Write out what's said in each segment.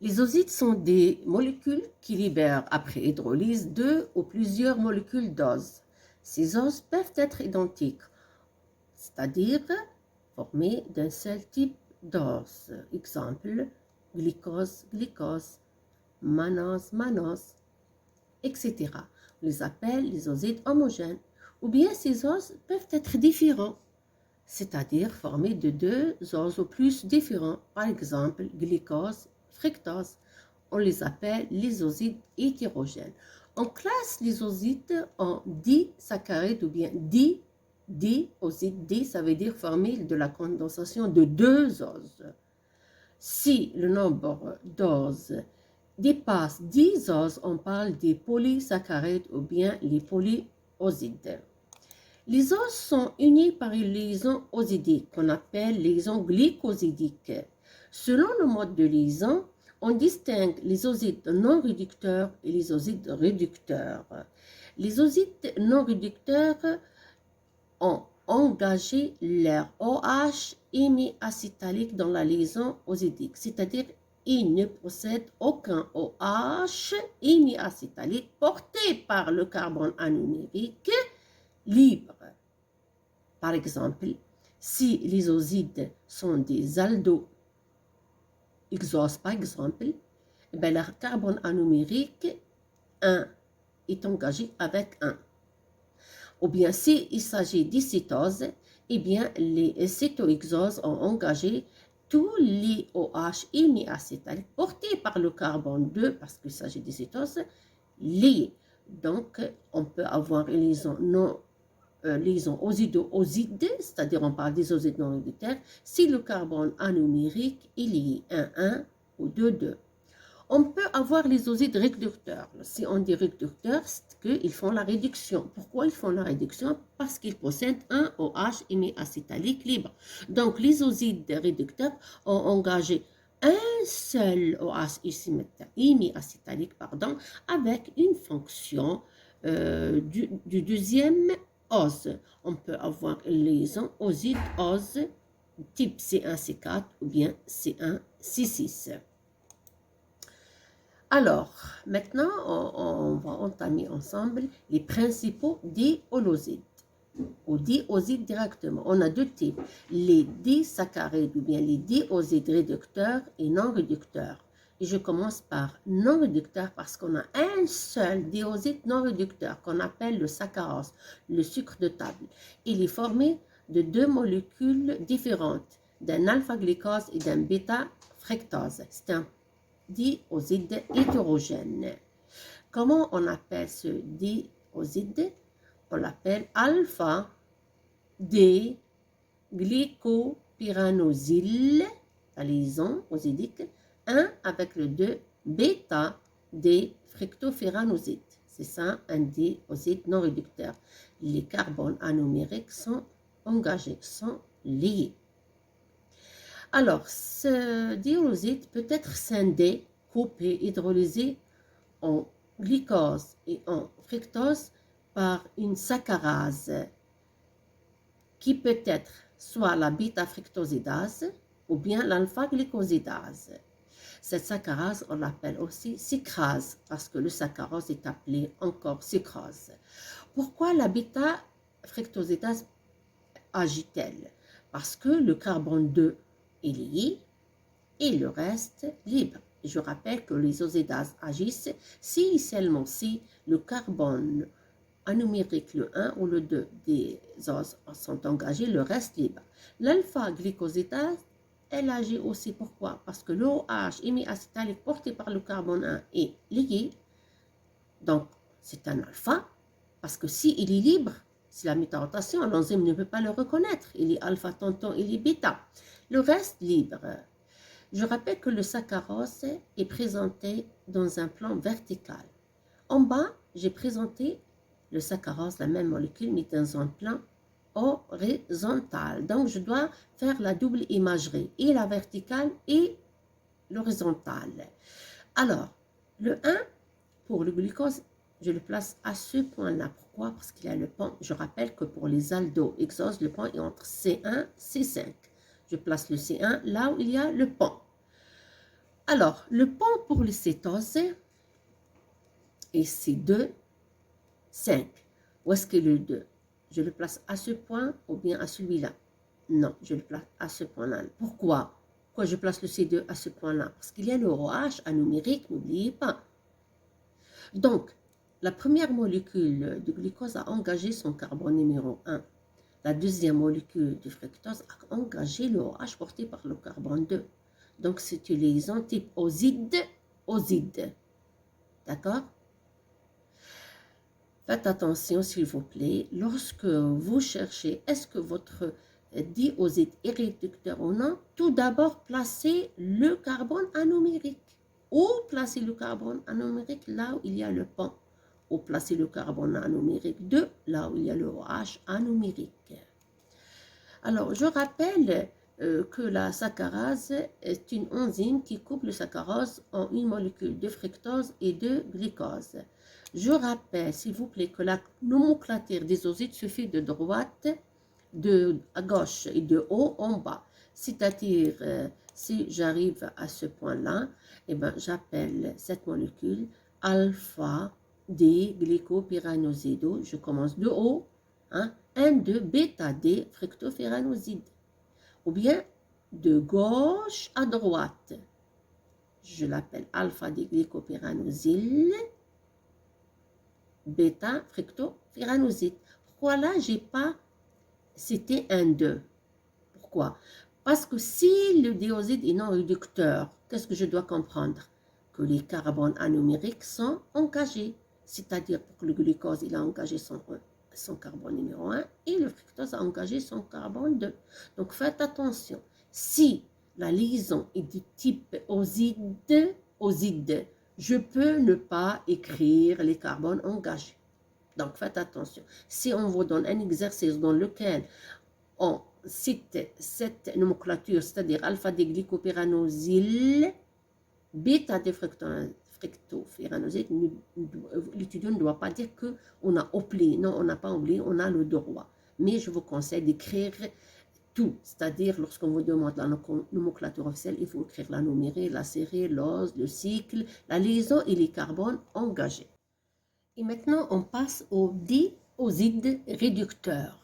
Les osides sont des molécules qui libèrent après hydrolyse deux ou plusieurs molécules d'ose. Ces oses peuvent être identiques, c'est-à-dire formées d'un seul type d'ose. Exemple, glycose, glycose, mannose, mannose, etc. On les appelle les osides homogènes. Ou bien ces oses peuvent être différents, c'est-à-dire formés de deux oses ou plus différents. Par exemple, glycose, fructose. On les appelle les osides hétérogènes. On classe les osides en disaccharides ou bien diosides. Di, ça veut dire formés de la condensation de deux oses. Si le nombre d'oses dépasse 10 oses, on parle des polysaccharides ou bien les polyosides. Les oses sont unis par une liaison osidique qu'on appelle liaison glycosidique. Selon le mode de liaison, on distingue les osides non réducteurs et les osides réducteurs. Les osides non réducteurs ont engagé leur OH hémiacétalique dans la liaison osidique, c'est-à-dire ils ne possèdent aucun OH hémiacétalique porté par le carbone anomérique libre. Par exemple, si les osides sont des aldohexoses, par exemple, leur carbone anomérique 1 est engagé avec 1. Ou bien s'il s'agit d'acétose, eh bien les cétohexoses ont engagé tous les OH hémiacétaliques portés par le carbone 2 parce qu'il s'agit d'acétose liés. Donc, on peut avoir une liaison osido-oside, c'est-à-dire on parle des osides non réducteurs, si le carbone anomérique est lié 1,1 ou 2,2. On peut avoir les osides réducteurs. Si on dit réducteurs, c'est qu'ils font la réduction. Pourquoi ils font la réduction? Parce qu'ils possèdent un OH hémiacétalique libre. Donc, les osides réducteurs ont engagé un seul OH hémiacétalique avec une fonction du deuxième ose. On peut avoir une liaison oside-ose type C1C4 ou bien C1C6. Alors, maintenant, on va entamer ensemble les principaux diholosides ou diosides directement. On a deux types, les disaccharides ou bien les diosides réducteurs et non réducteurs. Et je commence par non réducteur parce qu'on a un seul dioside non réducteur qu'on appelle le saccharose, le sucre de table. Il est formé de deux molécules différentes, d'un alpha-glucose et d'un bêta-fructose. C'est un dioside hétérogène. Comment on appelle ce dioside? On l'appelle alpha-D-glycopyranosyle, la liaison osidique, 1 avec le 2 bêta-D-fructopyranoside. C'est ça, un dioside non réducteur. Les carbones anomériques sont engagés, sont liés. Alors, ce dioside peut être scindé, coupé, hydrolysé en glucose et en fructose par une saccharase qui peut être soit la bêta-fructosidase ou bien l'alpha-glycosidase. Cette saccharase, on l'appelle aussi sucrase parce que le saccharose est appelé encore sucrose. Pourquoi la bêta-fructosidase agit-elle? Parce que le carbone 2 est lié et le reste libre. Je rappelle que les osidases agissent si seulement si le carbone anomérique, le 1 ou le 2 des oses sont engagés, le reste libre. L'alpha-glycosidase, elle agit aussi. Pourquoi? Parce que l'OH hémiacétalique porté par le carbone 1 est lié, donc c'est un alpha, parce que s'il est libre, c'est la métarotation, l'enzyme ne peut pas le reconnaître. Il est alpha, tantôt il est bêta. Le reste libre. Je rappelle que le saccharose est présenté dans un plan vertical. En bas, j'ai présenté le saccharose, la même molécule, mais dans un plan horizontal. Donc, je dois faire la double imagerie, et la verticale et l'horizontale. Alors, le 1, pour le glucose, je le place à ce point-là. Pourquoi? Parce qu'il y a le pont. Je rappelle que pour les aldohexoses, le pont est entre C1 et C5. Je place le C1 là où il y a le pont. Alors, le pont pour le cétose est C2, 5. Où est-ce que le 2? Je le place à ce point ou bien à celui-là? Non, je le place à ce point-là. Pourquoi? Pourquoi je place le C2 à ce point-là? Parce qu'il y a le OH numérique, n'oubliez pas. Donc, la première molécule de glucose a engagé son carbone numéro 1. La deuxième molécule de fructose a engagé le OH porté par le carbone 2. Donc, c'est une liaison type oside. D'accord? Faites attention, s'il vous plaît, lorsque vous cherchez, est-ce que votre dioside est réducteur ou non, tout d'abord, placez le carbone anomérique. Ou placez le carbone anomérique là où il y a le pont. Ou placez le carbone anomérique 2, là où il y a le OH anomérique. Alors, je rappelle que la saccharase est une enzyme qui coupe le saccharose en une molécule de fructose et de glucose. Je rappelle, s'il vous plaît, que la nomenclature des osides se fait de droite à gauche et de haut en bas. C'est-à-dire, si j'arrive à ce point-là, eh ben, j'appelle cette molécule alpha-D-glycopyranoside. Je commence de haut, hein, 1,2 bêta-D fructopyranoside. Ou bien de gauche à droite. Je l'appelle alpha-D-glycopyranosile, bêta-fructopyranoside. Pourquoi là, j'ai pas cité 1,2? Pourquoi? Parce que si le dioside est non réducteur, qu'est-ce que je dois comprendre? Que les carbones anomériques sont engagés. C'est-à-dire pour le glucose, il a engagé son carbone numéro 1 et le fructose a engagé son carbone 2. Donc faites attention. Si la liaison est du type oside, je peux ne pas écrire les carbones engagés. Donc faites attention. Si on vous donne un exercice dans lequel on cite cette nomenclature, c'est-à-dire alpha-D-glycopyranosile, bêta-D-fructopyranoside, l'étudiant ne doit pas dire qu'on a oublié. Non, on n'a pas oublié, on a le droit. Mais je vous conseille d'écrire tout, c'est-à-dire lorsqu'on vous demande la nomenclature officielle, il faut écrire la numérée, la série, l'ose, le cycle, la liaison et les carbones engagés. Et maintenant, on passe aux diosides réducteurs.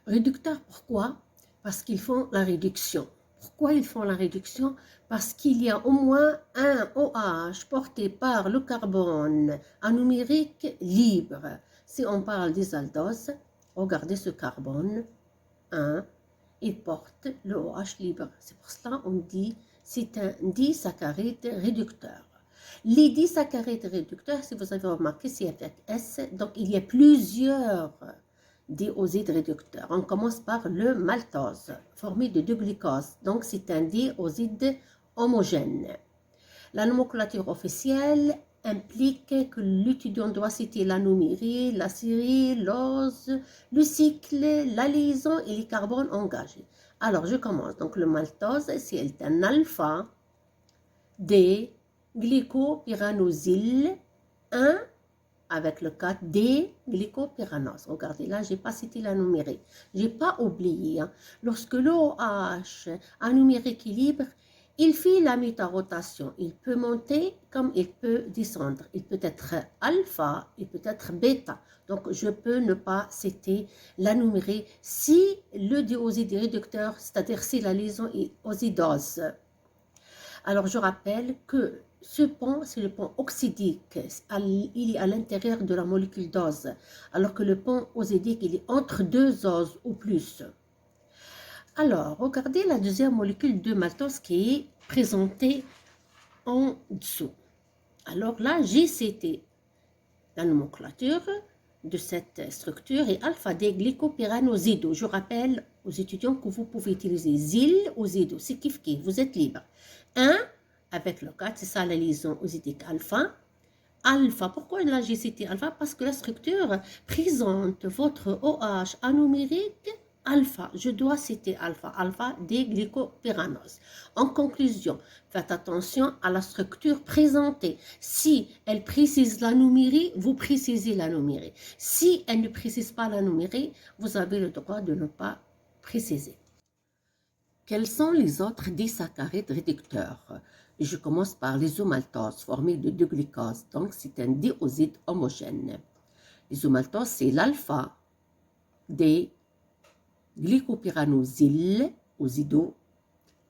Réducteurs, pourquoi? Parce qu'ils font la réduction. Pourquoi ils font la réduction? Parce qu'il y a au moins un OH porté par le carbone anomérique libre. Si on parle des aldoses, regardez ce carbone 1, il porte le OH libre. C'est pour cela qu'on dit c'est un disaccharide réducteur. Les disaccharides réducteurs, si vous avez remarqué, c'est avec S, donc il y a plusieurs diosides réducteurs. On commence par le maltose, formé de 2 glucoses, donc c'est un dioside homogène. La nomenclature officielle implique que l'étudiant doit citer la numérée, la série, l'ose, le cycle, la liaison et les carbones engagés. Alors, je commence. Donc, le maltose, c'est un alpha D glycopyranosile 1 avec le 4D glycopyranose. Regardez là, je n'ai pas cité la numérée. Je n'ai pas oublié. Hein. Lorsque l'OH numérique est libre, il fait la métarotation. Il peut monter comme il peut descendre. Il peut être alpha, il peut être bêta. Donc, je peux ne pas citer la numérée si le dioside est réducteur, c'est-à-dire si la liaison est oxydose. Alors, je rappelle que ce pont, c'est le pont oxydique. Il est à l'intérieur de la molécule d'ose, alors que le pont oxydique, il est entre deux oses ou plus. Alors, regardez la deuxième molécule de maltose qui est présentée en dessous. Alors là, j'ai cité la nomenclature de cette structure est alpha-D-glycopyranoside. Je rappelle aux étudiants que vous pouvez utiliser ZIL ou ZIDO, c'est kiff kiff, vous êtes libre. 1 avec le 4, c'est ça la liaison oxydique alpha. Alpha, pourquoi là j'ai cité alpha? Parce que la structure présente votre OH numérique alpha. Je dois citer alpha, alpha-D-glycopyranose. En conclusion, faites attention à la structure présentée. Si elle précise la numérée, vous précisez la numérée. Si elle ne précise pas la numérée, vous avez le droit de ne pas préciser. Quels sont les autres disaccharides réducteurs? Je commence par l'isomaltose, formé de 2 glucoses. Donc, c'est un dioside homogène. L'isomaltose, c'est l'alpha des glycopyranosyl, osido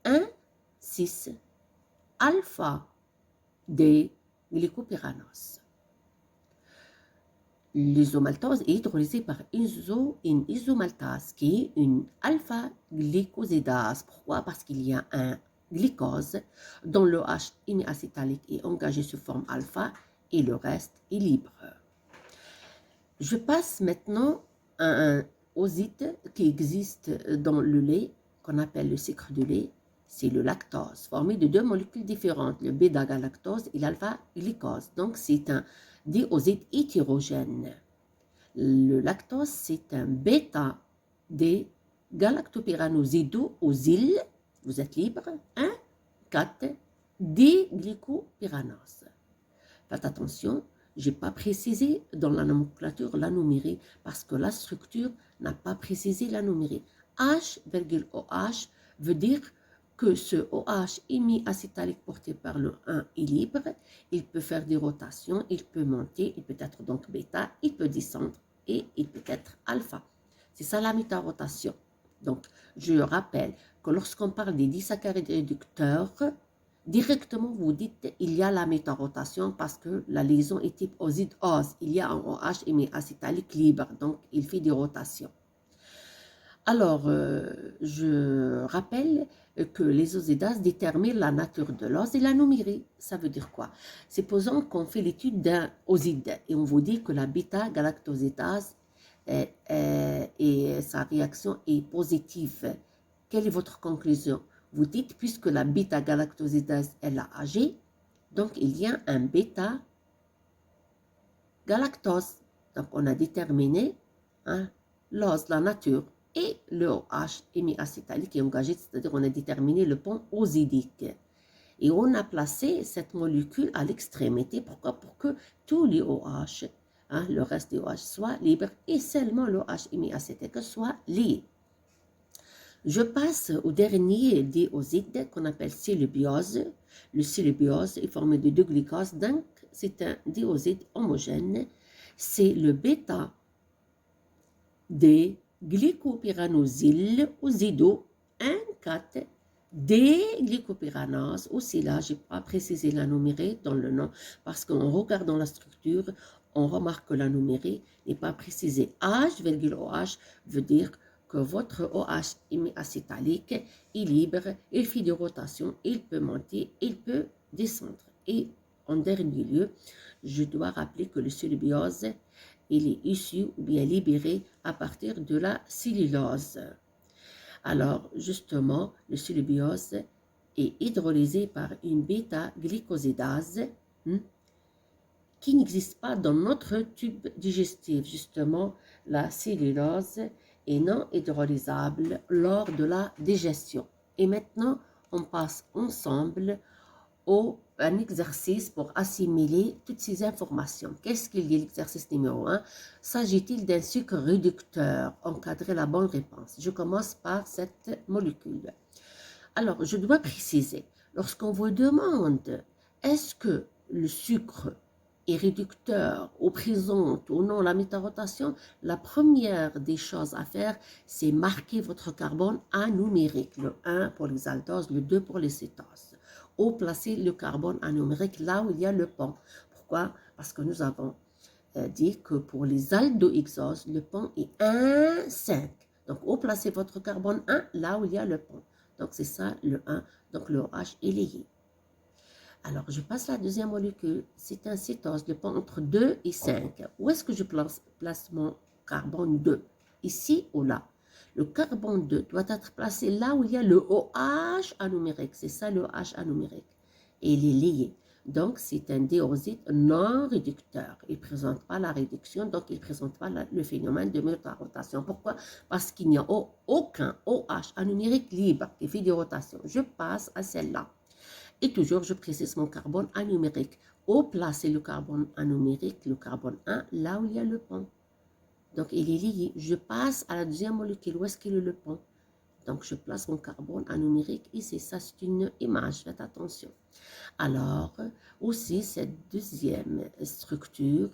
1,6 alpha des glycopyranos. L'isomaltose est hydrolysée par une isomaltase qui est une alpha-glycosidase. Pourquoi? Parce qu'il y a un glycose dont le H hémiacétalique est engagé sous forme alpha et le reste est libre. Je passe maintenant à un oside qui existe dans le lait, qu'on appelle le sucre de lait. C'est le lactose, formé de 2 molécules différentes, le bêta-galactose et l'alpha-glycose. Donc, c'est un dioside hétérogène. Le lactose, c'est un bêta des galactopyranosido-osyl, vous êtes libre, 1, 4, diglycopyranos. Faites attention, je n'ai pas précisé dans la nomenclature l'anomérée parce que la structure n'a pas précisé l'anomérée. H,OH veut dire que ce OH hémiacétalique porté par le 1 est libre, il peut faire des rotations, il peut monter, il peut être donc bêta, il peut descendre et il peut être alpha. C'est ça la métarotation. Donc, je rappelle que lorsqu'on parle des disaccharides réducteurs, directement vous dites il y a la métarotation parce que la liaison est type oside-ose. Il y a un OH hémiacétalique libre, donc il fait des rotations. Alors, je rappelle que les osidases déterminent la nature de l'os et l'anomérée. Ça veut dire quoi? Supposons qu'on fait l'étude d'un oside et on vous dit que la bêta-galactosidase et sa réaction est positive. Quelle est votre conclusion? Vous dites, puisque la bêta-galactosidase est la AG, donc il y a un bêta-galactose. Donc, on a déterminé l'os, la nature. Et le OH hémiacétalique est engagé, c'est-à-dire on a déterminé le pont osidique. Et on a placé cette molécule à l'extrémité. Pourquoi? Pour que tous les OH, le reste des OH soient libres et seulement le OH hémiacétique soit lié. Je passe au dernier dioside qu'on appelle célubiose. Le célubiose est formé de 2 glucoses, donc c'est un dioside homogène. C'est le bêta des glycopyranosyl osido 1,4 des glycopyranos. Aussi là, je n'ai pas précisé l'anomérée dans le nom parce qu'en regardant la structure, on remarque que l'anomérée n'est pas précisée. H,OH veut dire que votre OH hémiacétalique est libre, il fait des rotations, il peut monter, il peut descendre. Et en dernier lieu, je dois rappeler que le célubiose il est issu ou bien libéré à partir de la cellulose. Alors, justement, le célubiose est hydrolysé par une bêta-glycosidase qui n'existe pas dans notre tube digestif. Justement, la cellulose est non hydrolysable lors de la digestion. Et maintenant, on passe ensemble un exercice pour assimiler toutes ces informations. Qu'est-ce qu'il y a l'exercice numéro 1? S'agit-il d'un sucre réducteur? Encadrer la bonne réponse. Je commence par cette molécule. Alors, je dois préciser, lorsqu'on vous demande est-ce que le sucre est réducteur ou présente ou non la métarotation, la première des choses à faire, c'est marquer votre carbone anumérique. Le 1 pour les aldoses, le 2 pour les cétoses. Ou placer le carbone anumérique là où il y a le pont. Pourquoi? Parce que nous avons dit que pour les aldohexoses, le pont est 1,5. Donc, ou placez votre carbone 1 là où il y a le pont. Donc, c'est ça le 1. Donc, le OH est lié. Alors, je passe la deuxième molécule. C'est un cétose, le pont entre 2 et 5. Où est-ce que je place mon carbone 2? Ici ou là? Le carbone 2 doit être placé là où il y a le OH anumérique. C'est ça le OH anumérique. Et il est lié. Donc, c'est un dioside non réducteur. Il ne présente pas la réduction, donc il ne présente pas le phénomène de métarotation. Pourquoi? Parce qu'il n'y a aucun OH anumérique libre qui fait des rotations. Je passe à celle-là. Et toujours, je précise mon carbone anumérique. Où placer le carbone anumérique, le carbone 1, là où il y a le pont. Donc, il est lié. Je passe à la deuxième molécule. Où est-ce qu'il est le pont? Donc, je place mon carbone en numérique ici. Ça, c'est une image, faites attention. Alors, aussi, cette deuxième structure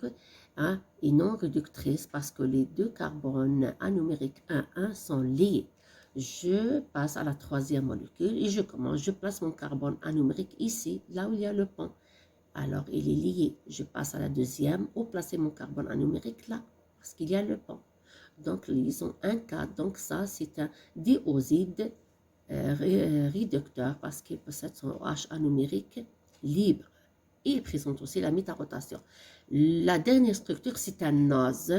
hein, est non réductrice parce que les deux carbones numérique 1 sont liés. Je passe à la troisième molécule et je place mon carbone numérique ici, là où il y a le pont. Alors, il est lié. Je passe à la deuxième ou placer mon carbone numérique là, parce qu'il y a le pont. Donc, liaison 1,4. Donc, ça, c'est un dioside réducteur parce qu'il possède son OH numérique libre. Et il présente aussi la métarotation. La dernière structure, c'est un NOS.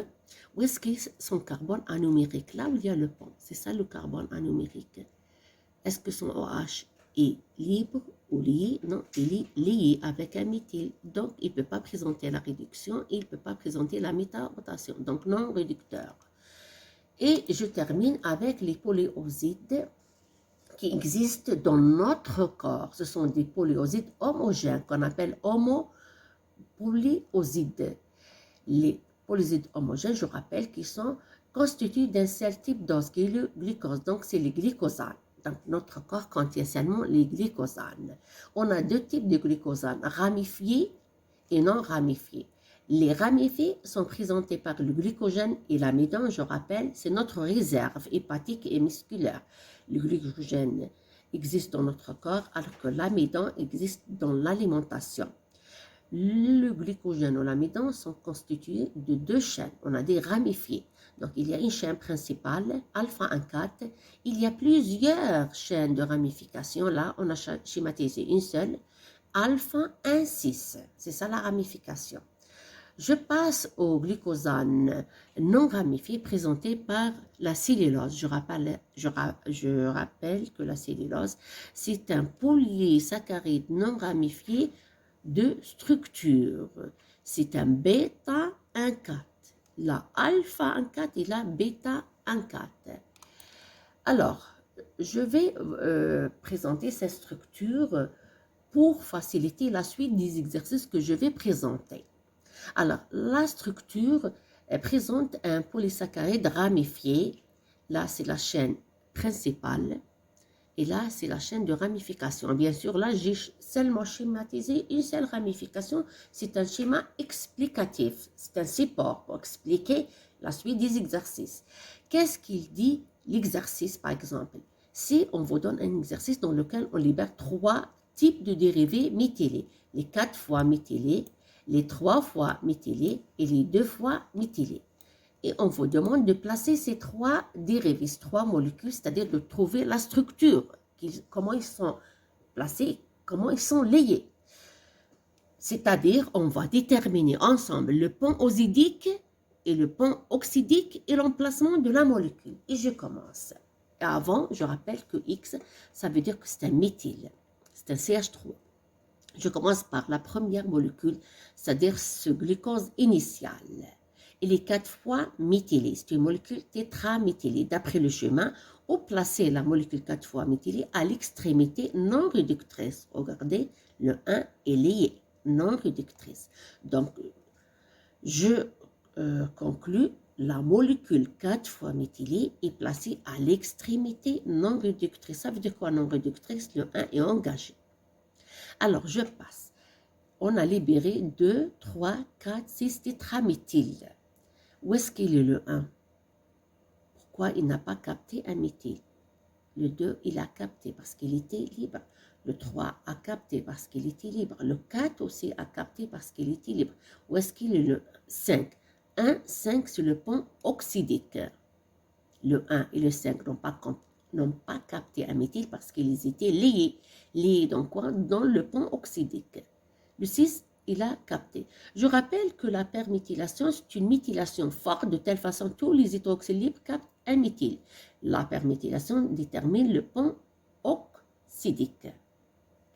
Où est-ce qu'il est son carbone numérique? Là où il y a le pont. C'est ça le carbone numérique. Est-ce que son OH est libre ou lié? Non, il est lié avec un méthyle. Donc, il ne peut pas présenter la réduction et il ne peut pas présenter la métarotation. Donc, non réducteur. Et je termine avec les polyosides qui existent dans notre corps. Ce sont des polyosides homogènes qu'on appelle homopolyosides. Les polyosides homogènes, je rappelle, qu'ils sont constitués d'un seul type d'os, qui est le glucose. Donc, c'est les glycosanes. Donc, notre corps contient seulement les glycosanes. On a deux types de glycosanes, ramifiés et non ramifiés. Les ramifiés sont présentés par le glycogène et l'amidon, je rappelle, c'est notre réserve hépatique et musculaire. Le glycogène existe dans notre corps alors que l'amidon existe dans l'alimentation. Le glycogène ou l'amidon sont constitués de deux chaînes. On a des ramifiés. Donc, il y a une chaîne principale, alpha 1,4. Il y a plusieurs chaînes de ramification. Là, on a schématisé une seule, alpha 1,6. C'est ça la ramification. Je passe au glycosane non ramifié présenté par la cellulose. Je rappelle que la cellulose, c'est un polysaccharide non ramifié de structure. C'est un bêta 1,4. La alpha 1,4 et la bêta 1,4. Alors, je vais présenter cette structure pour faciliter la suite des exercices que je vais présenter. Alors, la structure présente un polysaccharide ramifié. Là, c'est la chaîne principale. Et là, c'est la chaîne de ramification. Bien sûr, là, j'ai seulement schématisé une seule ramification. C'est un schéma explicatif. C'est un support pour expliquer la suite des exercices. Qu'est-ce qu'il dit, l'exercice, par exemple? Si on vous donne un exercice dans lequel on libère 3 types de dérivés méthylés. Les 4 fois méthylés, les 3 fois méthylés et les 2 fois méthylés. Et on vous demande de placer ces 3 dérivés, ces 3 molécules, c'est-à-dire de trouver la structure, comment ils sont placés, comment ils sont liés. C'est-à-dire, on va déterminer ensemble le pont osidique et le pont oxydique et l'emplacement de la molécule. Et je commence. Et avant, je rappelle que X, ça veut dire que c'est un méthyle, c'est un CH3. Je commence par la première molécule, c'est-à-dire ce glucose initial. Il est 4 fois méthylé. C'est une molécule tétraméthylée. D'après le schéma, on placer la molécule 4 fois méthylée à l'extrémité non réductrice. Regardez, le 1 est lié, non réductrice. Donc, je conclus, la molécule 4 fois méthylée est placée à l'extrémité non réductrice. Ça veut dire quoi non réductrice? Le 1 est engagé. Alors, je passe. On a libéré 2, 3, 4, 6 tétraméthyle. Où est-ce qu'il est le 1? Pourquoi il n'a pas capté un méthyle? Le 2, il a capté parce qu'il était libre. Le 3 a capté parce qu'il était libre. Le 4 aussi a capté parce qu'il était libre. Où est-ce qu'il est le 5? 1, 5 sur le pont oxydique. Le 1 et le 5 n'ont pas capté un méthyle parce qu'ils étaient liés. Liés dans quoi? Dans le pont oxydique. Le 6, il a capté. Je rappelle que la perméthylation, c'est une méthylation forte, de telle façon que tous les hydroxyles libres captent un méthyle. La perméthylation détermine le pont oxydique,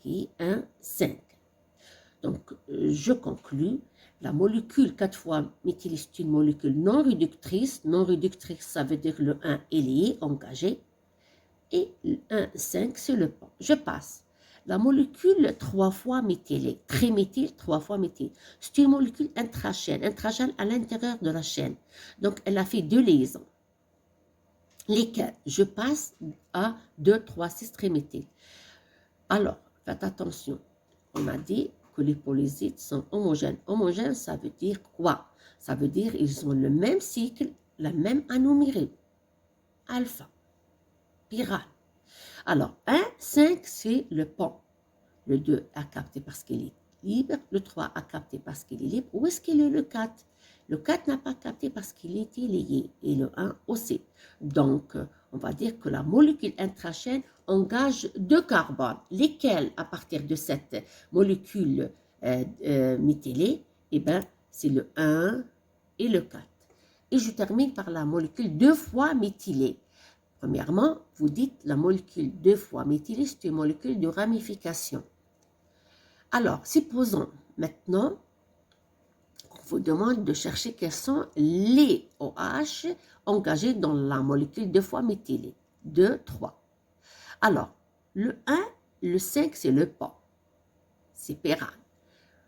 qui est 1, 5. Donc, je conclus, la molécule 4 fois méthylée, c'est une molécule non réductrice. Non réductrice, ça veut dire le 1 est lié, engagé. Et le 1, 5, c'est le pont. Je passe. La molécule 3 fois méthylée, triméthyle 3 fois méthylée, c'est une molécule intrachaîne à l'intérieur de la chaîne. Donc, elle a fait 2 liaisons. lesquels je passe à 2, 3, 6-trimethyle. Alors, faites attention. On a dit que les polyzytes sont homogènes. Homogène, ça veut dire quoi? Ça veut dire qu'ils ont le même cycle, la même anomérée. Alpha, pyrale. Alors, 1, 5, c'est le pont. Le 2 a capté parce qu'il est libre. Le 3 a capté parce qu'il est libre. Où est-ce qu'il est le 4? Le 4 n'a pas capté parce qu'il était lié. Et le 1 aussi. Donc, on va dire que la molécule intrachaîne engage 2 carbones. Lesquels, à partir de cette molécule méthylée, eh bien, c'est le 1 et le 4. Et je termine par la molécule 2 fois méthylée. Premièrement, vous dites la molécule 2 fois méthylée, c'est une molécule de ramification. Alors, supposons maintenant qu'on vous demande de chercher quels sont les OH engagés dans la molécule 2 fois méthylée. 2, 3. Alors, le 1, le 5, c'est le pont. C'est pérane.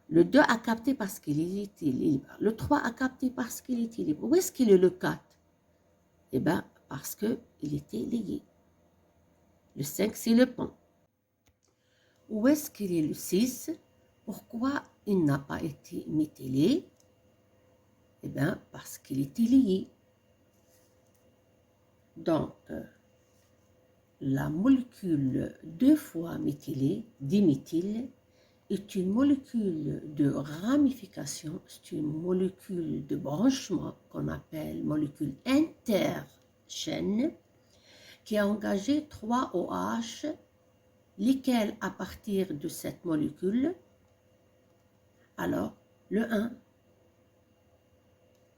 Le 2 a capté parce qu'il était libre. Le 3 a capté parce qu'il était libre. Où est-ce qu'il est le 4? Eh bien, parce qu'il était lié. Le 5, c'est le pont. Où est-ce qu'il est le 6? Pourquoi il n'a pas été méthylé? Eh bien, parce qu'il était lié. Donc, la molécule 2 fois méthylée, diméthyle, est une molécule de ramification, c'est une molécule de branchement qu'on appelle molécule interchaîne, qui a engagé 3 OH, lesquels à partir de cette molécule, alors le 1,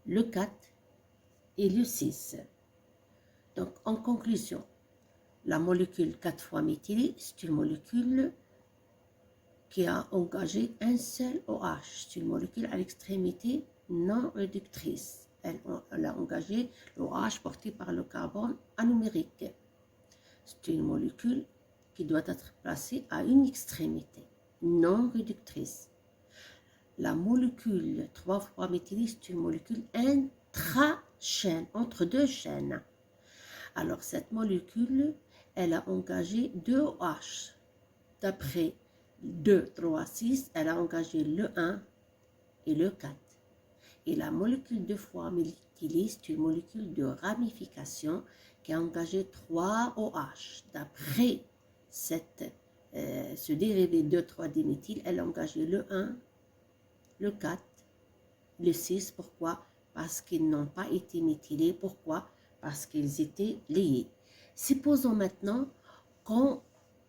le 4 et le 6. Donc en conclusion, la molécule 4 fois méthylée, c'est une molécule qui a engagé un seul OH. C'est une molécule à l'extrémité non réductrice. Elle a engagé l'OH porté par le carbone anumérique. C'est une molécule qui doit être placée à une extrémité non réductrice. La molécule 3 fois méthylée, c'est une molécule intrachaîne, entre 2 chaînes. Alors cette molécule, elle a engagé 2 OH. D'après 2, 3, 6, elle a engagé le 1 et le 4. Et la molécule 2 fois méthylée, c'est une molécule de ramification qui a engagé 3 OH. D'après ce dérivé 2,3-diméthyle, elle a engagé le 1, le 4, le 6. Pourquoi? Parce qu'ils n'ont pas été méthylés. Pourquoi? Parce qu'ils étaient liés. Supposons maintenant qu'on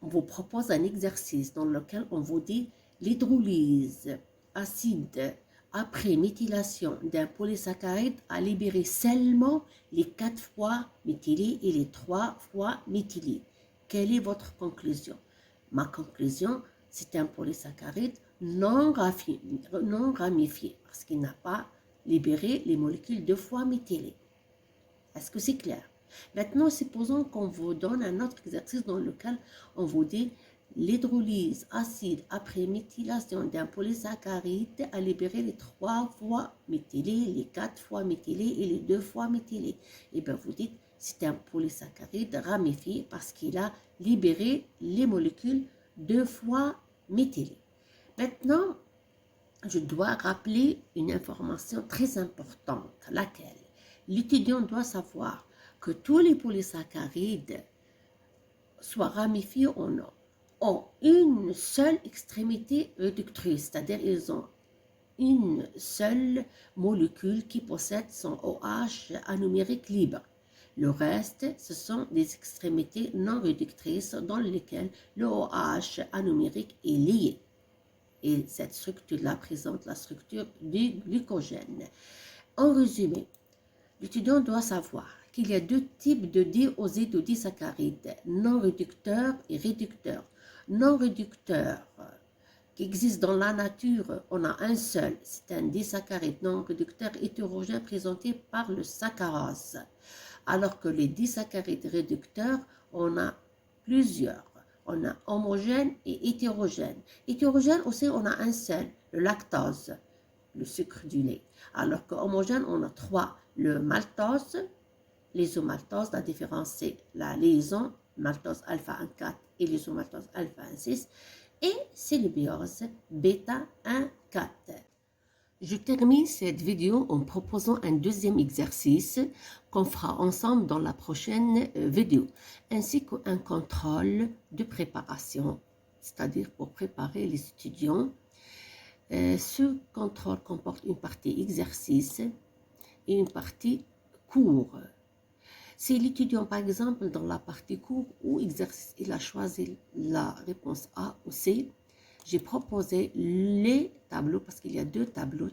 vous propose un exercice dans lequel on vous dit l'hydrolyse acide après méthylation d'un polysaccharide a libéré seulement les 4 fois méthylés et les 3 fois méthylés. Quelle est votre conclusion? Ma conclusion, c'est un polysaccharide non ramifié parce qu'il n'a pas libéré les molécules 2 fois méthylées. Est-ce que c'est clair? Maintenant, supposons qu'on vous donne un autre exercice dans lequel on vous dit l'hydrolyse acide après méthylation d'un polysaccharide a libéré les 3 fois méthylés, les 4 fois méthylés et les 2 fois méthylés. Et bien vous dites c'est un polysaccharide ramifié parce qu'il a libéré les molécules 2 fois méthylées. Maintenant, je dois rappeler une information très importante, laquelle l'étudiant doit savoir que tous les polysaccharides, soient ramifiés ou non, ont une seule extrémité réductrice, c'est-à-dire ils ont une seule molécule qui possède son OH anumérique libre. Le reste, ce sont des extrémités non réductrices dans lesquelles le OH anumérique est lié. Et cette structure-là présente la structure du glycogène. En résumé, l'étudiant doit savoir qu'il y a 2 types de disaccharides, non réducteurs et réducteurs. Non réducteurs qui existent dans la nature, on a un seul, c'est un disaccharide non réducteur hétérogène présenté par le saccharose. Alors que les disaccharides réducteurs, on a plusieurs. On a homogène et hétérogène. Hétérogène aussi, on a un seul, le lactose, le sucre du lait. Alors que homogène, on a 3, le maltose, l'isomaltose. La différence, c'est la liaison maltose alpha 1,4 et l'isomaltose alpha 1,6. Et c'est le biose bêta 1,4. Je termine cette vidéo en proposant un deuxième exercice qu'on fera ensemble dans la prochaine vidéo, ainsi qu'un contrôle de préparation, c'est-à-dire pour préparer les étudiants. Ce contrôle comporte une partie exercice et une partie cours. Si l'étudiant, par exemple, dans la partie cours ou exercice, il a choisi la réponse A ou C, j'ai proposé les tableaux, parce qu'il y a deux tableaux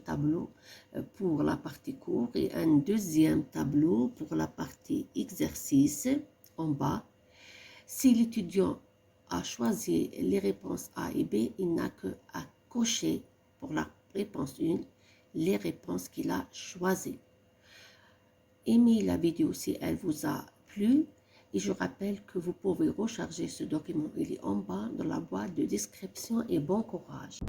pour la partie cours et un deuxième tableau pour la partie exercice en bas. Si l'étudiant a choisi les réponses A et B, il n'a qu'à cocher pour la réponse 1 les réponses qu'il a choisies. Aimez la vidéo si elle vous a plu. Et je rappelle que vous pouvez recharger ce document, il est en bas dans la boîte de description et bon courage.